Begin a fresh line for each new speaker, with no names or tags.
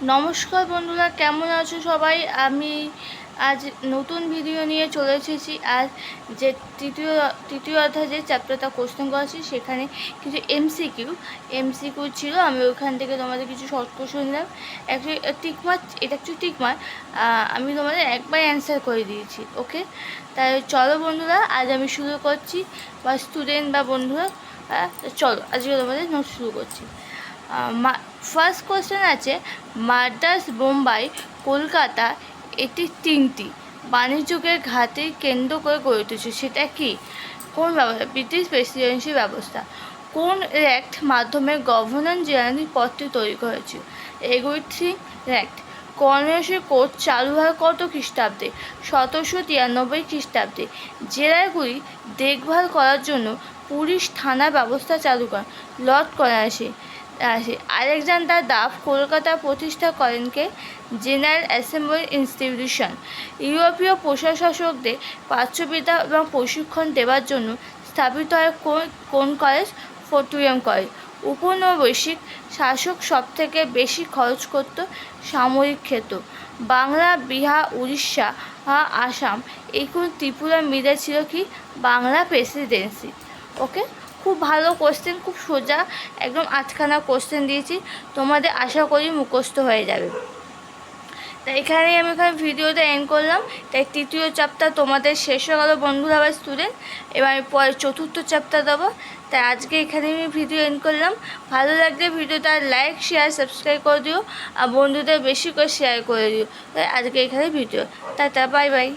নমস্কার বন্ধুরা, কেমন আছো সবাই? আমি আজ নতুন ভিডিও নিয়ে চলে এসেছি। আজ যে তৃতীয় অধ্যায় যে চ্যাপ্টারটা কোশ্চেন করেছি সেখানে কিছু এমসিকিউ ছিল। আমি ওইখান থেকে তোমাদের কিছু শর্ট কোশ্চেন দিলাম। অ্যাকচুয়ালি এটা টিকমার আমি তোমাদের একবার অ্যান্সার করে দিয়েছি। ওকে, তাই চলো বন্ধুরা, আজ আমি শুরু করছি। বা স্টুডেন্ট বা বন্ধুরা, চলো আজকে তোমাদের নোট শুরু করছি। ফার্স্ট কোশ্চেন আছে, মাদ্রাজ, বোম্বাই, কলকাতা এটি তিনটি বাণিজ্যিকের ঘাটের কেন্দ্র করে গড়ে উঠেছে। সেটা কি? কোন ব্যবস্থা? ব্রিটিশ প্রেসিডেন্সি ব্যবস্থা। কোন অ্যাক্ট মাধ্যমে গভর্নর জেনারেল পদটি তৈরি করেছিল? এগুইথিং অ্যাক্ট। কর্ণেশ্বর কোর্ট চালু হয় কত খ্রিস্টাব্দে? 1793 খ্রিস্টাব্দে। জেলাগুলি দেখভাল করার জন্য পুলিশ থানার ব্যবস্থা চালু করেন লর্ড কর্ণওয়ালিস। আলেকজান্ডার ডাফ কলকাতা প্রতিষ্ঠা করেন কে? General assembly institution. ইউরোপীয় প্রশাসকদের প্রাচ্যবিদ্যা এবং প্রশিক্ষণ দেওয়ার জন্য স্থাপিত হয় কোন কলেজ? ফোর্টউইলিয়াম কলেজ। উপনিবেশিক শাসক সবথেকে বেশি খরচ করত সামরিক ক্ষেত্র। বাংলা, বিহার, উড়িষ্যা, আসাম, এই কোন ত্রিপুরা মিলে ছিল কি? বাংলা প্রেসিডেন্সি। ওকে, খুব ভালো কোশ্চেন, খুব সোজা, একদম 8খানা কোশ্চেন দিয়েছি, তোমাদের আশা করি মুখস্থ হয়ে যাবে। তাই আমি এখানে ভিডিওটা এন্ড করলাম। তাই তৃতীয় চ্যাপ্টার তোমাদের শেষ হয়ে গেল বন্ধুরা বা স্টুডেন্ট। এবার আমি পরে চতুর্থ চ্যাপ্টার দেবো। তাই আজকে এখানে আমি ভিডিও এন্ড করলাম। ভালো লাগলে ভিডিওটা লাইক, শেয়ার, সাবস্ক্রাইব করে দিও, আর বন্ধুদের বেশি করে শেয়ার করে দিও। তাই আজকে এখানে ভিডিও। Tata, bye bye.